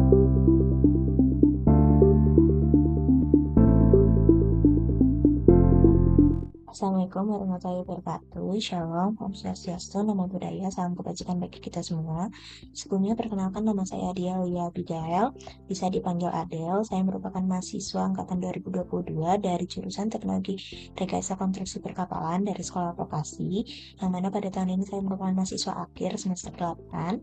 Assalamualaikum warahmatullahi wabarakatuh. Shalom, Om Swastiastu, Namo Buddhaya, salam kebajikan bagi kita semua. Sebelumnya perkenalkan, nama saya Adia Lia Abigail, bisa dipanggil Adel. Saya merupakan mahasiswa angkatan 2022 dari jurusan Teknologi Rekayasa Konstruksi Perkapalan dari Sekolah Vokasi, yang mana pada tahun ini saya merupakan mahasiswa akhir semester 8.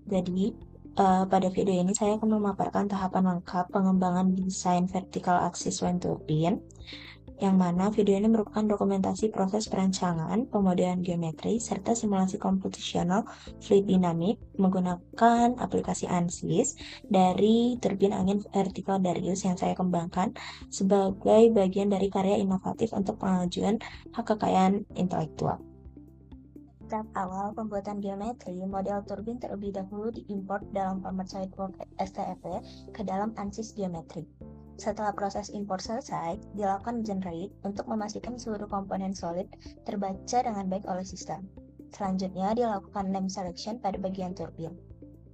Jadi, pada video ini saya akan memaparkan tahapan lengkap pengembangan desain vertical axis wind turbine, yang mana video ini merupakan dokumentasi proses perancangan, pemodelan geometri, serta simulasi komputasional fluid dynamic menggunakan aplikasi ANSYS dari turbin angin vertikal Darius yang saya kembangkan sebagai bagian dari karya inovatif untuk pengajuan hak kekayaan intelektual. Tahap awal pembuatan geometri, model turbin terlebih dahulu diimport dalam format SolidWorks STFW ke dalam ANSYS geometri. Setelah proses import selesai, dilakukan generate untuk memastikan seluruh komponen solid terbaca dengan baik oleh sistem. Selanjutnya, dilakukan name selection pada bagian turbin.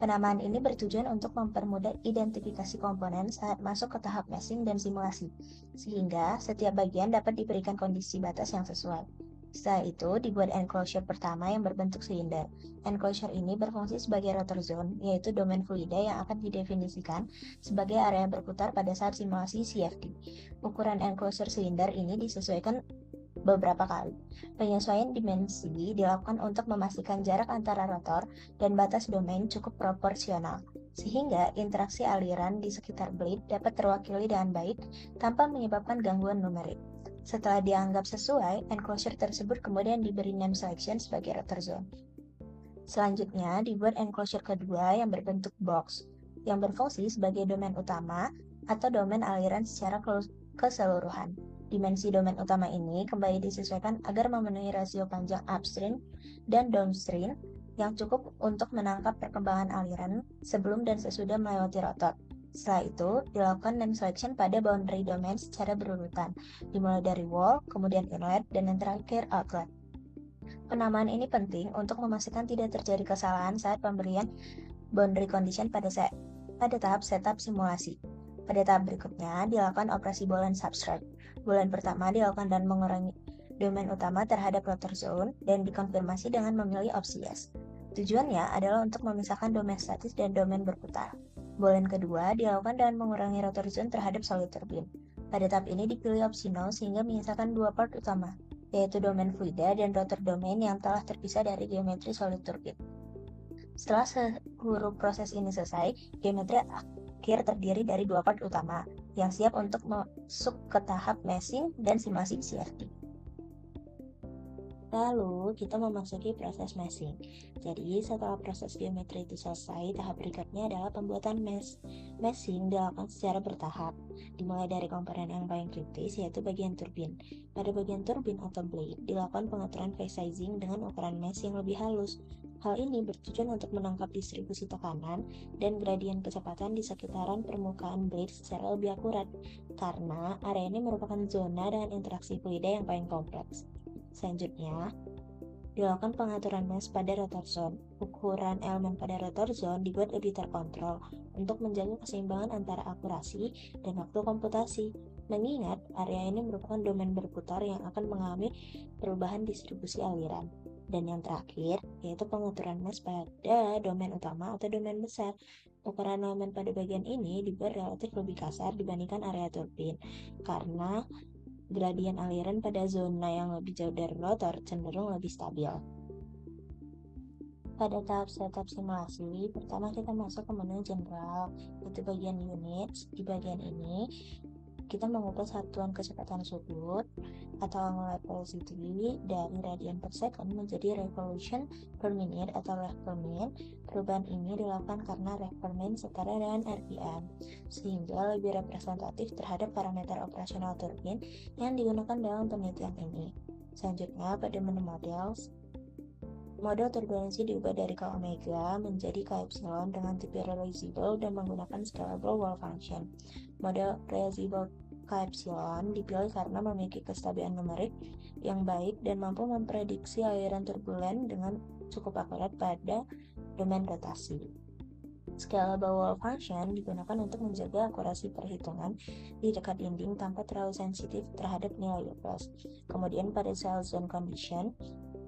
Penamaan ini bertujuan untuk mempermudah identifikasi komponen saat masuk ke tahap meshing dan simulasi, sehingga setiap bagian dapat diberikan kondisi batas yang sesuai. Setelah itu, dibuat enclosure pertama yang berbentuk silinder. Enclosure ini berfungsi sebagai rotor zone, yaitu domain fluida yang akan didefinisikan sebagai area berputar pada saat simulasi CFD. Ukuran enclosure silinder ini disesuaikan beberapa kali. Penyesuaian dimensi dilakukan untuk memastikan jarak antara rotor dan batas domain cukup proporsional, sehingga interaksi aliran di sekitar blade dapat terwakili dengan baik tanpa menyebabkan gangguan numerik. Setelah dianggap sesuai, enclosure tersebut kemudian diberi name selection sebagai rotor zone. Selanjutnya, dibuat enclosure kedua yang berbentuk box, yang berfungsi sebagai domain utama atau domain aliran secara keseluruhan. Dimensi domain utama ini kembali disesuaikan agar memenuhi rasio panjang upstream dan downstream yang cukup untuk menangkap perkembangan aliran sebelum dan sesudah melewati rotor. Setelah itu, dilakukan name selection pada boundary domain secara berurutan, dimulai dari wall, kemudian inlet, dan yang terakhir outlet. Penamaan ini penting untuk memastikan tidak terjadi kesalahan saat pemberian boundary condition pada tahap setup simulasi. Pada tahap berikutnya, dilakukan operasi boolean subtract. Boolean pertama dilakukan dan mengurangi domain utama terhadap rotor zone dan dikonfirmasi dengan memilih opsi yes. Tujuannya adalah untuk memisahkan domain statis dan domain berputar. Boolean kedua dilakukan dengan mengurangi rotor zone terhadap solid turbine. Pada tahap ini dipilih opsi no sehingga menyisakan dua part utama, yaitu domain fluida dan rotor domain yang telah terpisah dari geometri solid turbine. Setelah seluruh proses ini selesai, geometri akhir terdiri dari dua part utama yang siap untuk masuk ke tahap meshing dan simulasi CFD. Lalu, kita memasuki proses meshing. Jadi, setelah proses geometri itu selesai, tahap berikutnya adalah pembuatan mesh. Meshing dilakukan secara bertahap, dimulai dari komponen yang paling kritis, yaitu bagian turbin. Pada bagian turbin atau blade, dilakukan pengaturan phase sizing dengan ukuran mesh yang lebih halus. Hal ini bertujuan untuk menangkap distribusi tekanan dan gradien kecepatan di sekitaran permukaan blade secara lebih akurat, karena area ini merupakan zona dengan interaksi fluida yang paling kompleks. Selanjutnya, dilakukan pengaturan mesh pada rotor zone. Ukuran elemen pada rotor zone dibuat lebih terkontrol untuk menjaga keseimbangan antara akurasi dan waktu komputasi. Mengingat area ini merupakan domain berputar yang akan mengalami perubahan distribusi aliran. Dan yang terakhir, yaitu pengaturan mesh pada domain utama atau domain besar. Ukuran elemen pada bagian ini dibuat relatif lebih kasar dibandingkan area turbin, karena gradien aliran pada zona yang lebih jauh dari rotor cenderung lebih stabil. Pada tahap setup simulasi, pertama kita masuk ke menu general, yaitu bagian units. Di bagian ini, kita mengubah satuan kecepatan sudut atau angular velocity dari radian per second menjadi revolution per minute atau rev per minute. Perubahan ini dilakukan karena rev per minute setara dengan RPM, sehingga lebih representatif terhadap parameter operasional turbin yang digunakan dalam penelitian ini. Selanjutnya, pada menu model turbulensi diubah dari K omega menjadi K epsilon dengan tipe realizable dan menggunakan scalable wall function. Model realizable K epsilon dipilih karena memiliki kestabilan numerik yang baik dan mampu memprediksi aliran turbulen dengan cukup akurat pada domain rotasi. Scalable wall function digunakan untuk menjaga akurasi perhitungan di dekat dinding tanpa terlalu sensitif terhadap nilai plus. Kemudian pada cell zone condition,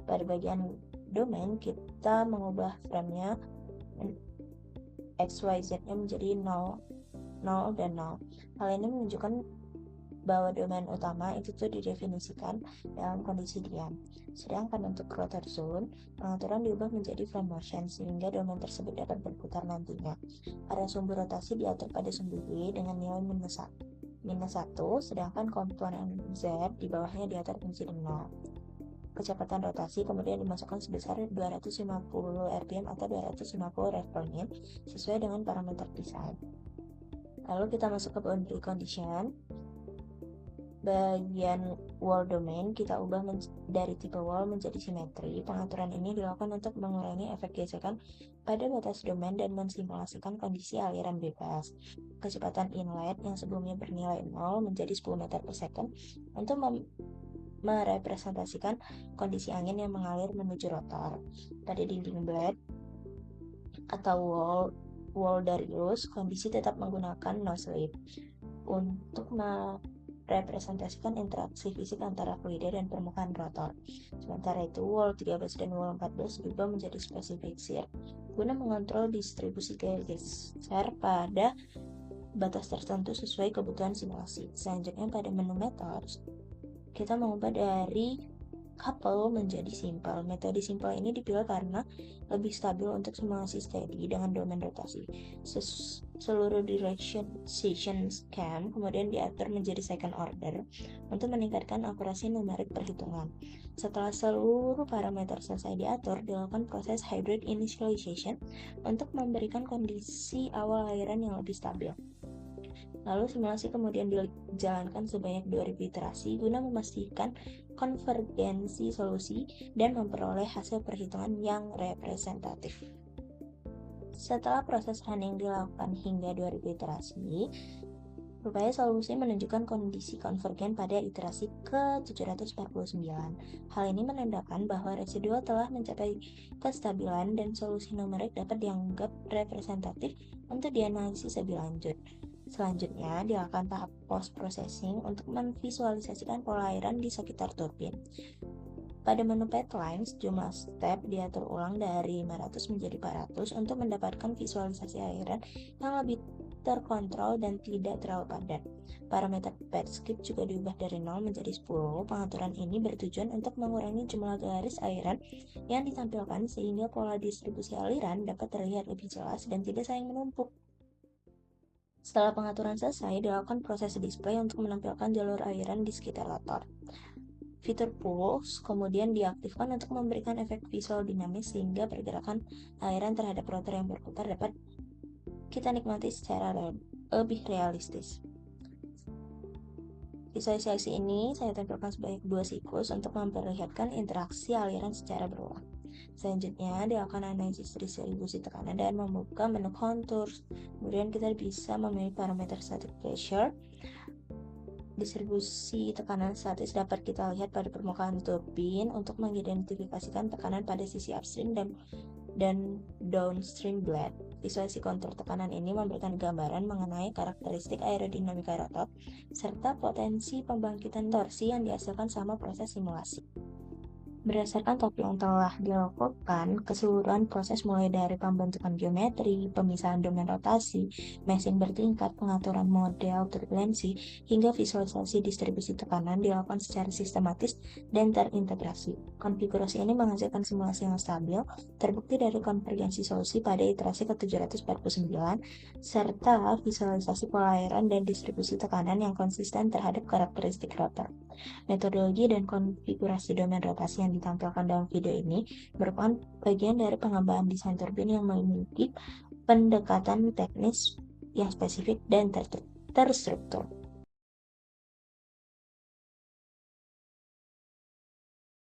pada bagian domain kita mengubah frame-nya XYZ-nya menjadi 0, 0, dan 0. Hal ini menunjukkan bahwa domain utama itu tuh didefinisikan dalam kondisi diam. Sedangkan untuk rotor zone, pengaturan diubah menjadi frame motion sehingga domain tersebut dapat berputar nantinya. Area sumber rotasi diatur pada sumbu Y dengan nilai minus 1, sedangkan komponen Z di bawahnya diatur menjadi 0. Kecepatan rotasi kemudian dimasukkan sebesar 250 rpm atau 250 rev per minute sesuai dengan parameter desain. Lalu kita masuk ke boundary condition. Bagian wall domain kita ubah dari tipe wall menjadi simetri. Pengaturan ini dilakukan untuk mengurangi efek gesekan pada batas domain dan mensimulasikan kondisi aliran bebas. Kecepatan inlet yang sebelumnya bernilai 0 menjadi 10 meter per second untuk merepresentasikan kondisi angin yang mengalir menuju rotor. Pada dinding blade atau wall Darius, kondisi tetap menggunakan no slip untuk representasikan interaksi fisik antara fluida dan permukaan rotor. Sementara itu, wall 13 dan wall 14 berubah menjadi specific shear guna mengontrol distribusi geser pada batas tertentu sesuai kebutuhan simulasi. Selanjutnya pada menu methods, kita mengubah dari couple menjadi simple. Metode simple ini dipilih karena lebih stabil untuk simulasi steady dengan domain rotasi. Seluruh direction scan kemudian diatur menjadi second order untuk meningkatkan akurasi numerik perhitungan. Setelah seluruh parameter selesai diatur, dilakukan proses hybrid initialization untuk memberikan kondisi awal aliran yang lebih stabil. Lalu simulasi kemudian dijalankan sebanyak 2000 iterasi guna memastikan konvergensi solusi dan memperoleh hasil perhitungan yang representatif. Setelah proses running dilakukan hingga 2000 iterasi, rupanya solusi menunjukkan kondisi konvergen pada iterasi ke-749. Hal ini menandakan bahwa residual telah mencapai kestabilan dan solusi numerik dapat dianggap representatif untuk dianalisis lebih lanjut. Selanjutnya, dilakukan tahap post-processing untuk memvisualisasikan pola aliran di sekitar turbin. Pada menu Path-Lines, jumlah step diatur ulang dari 500 menjadi 400 untuk mendapatkan visualisasi aliran yang lebih terkontrol dan tidak terlalu padat. Parameter path skip juga diubah dari 0 menjadi 10. Pengaturan ini bertujuan untuk mengurangi jumlah garis aliran yang ditampilkan sehingga pola distribusi aliran dapat terlihat lebih jelas dan tidak saling menumpuk. Setelah pengaturan selesai, dilakukan proses display untuk menampilkan jalur aliran di sekitar rotor. Fitur pulse kemudian diaktifkan untuk memberikan efek visual dinamis sehingga pergerakan aliran terhadap rotor yang berputar dapat kita nikmati secara lebih realistis. Visualisasi ini saya tampilkan sebanyak 2 siklus untuk memperlihatkan interaksi aliran secara berulang. Selanjutnya, dilakukan analisis distribusi tekanan dan membuka menu contours. Kemudian kita bisa memilih parameter static pressure. Distribusi tekanan statis dapat kita lihat pada permukaan turbin untuk mengidentifikasikan tekanan pada sisi upstream dan downstream blade. Visualisasi kontur tekanan ini memberikan gambaran mengenai karakteristik aerodinamika rotor serta potensi pembangkitan torsi yang dihasilkan selama proses simulasi. Berdasarkan topik yang telah dilakukan, keseluruhan proses mulai dari pembentukan geometri, pemisahan domain rotasi, meshing bertingkat, pengaturan model turbulensi, hingga visualisasi distribusi tekanan dilakukan secara sistematis dan terintegrasi. Konfigurasi ini menghasilkan simulasi yang stabil, terbukti dari konvergensi solusi pada iterasi ke-749, serta visualisasi pola aliran dan distribusi tekanan yang konsisten terhadap karakteristik rotor. Metodologi dan konfigurasi domain rotasi yang ditampilkan dalam video ini merupakan bagian dari pengembangan desain turbin yang memiliki pendekatan teknis yang spesifik dan terstruktur.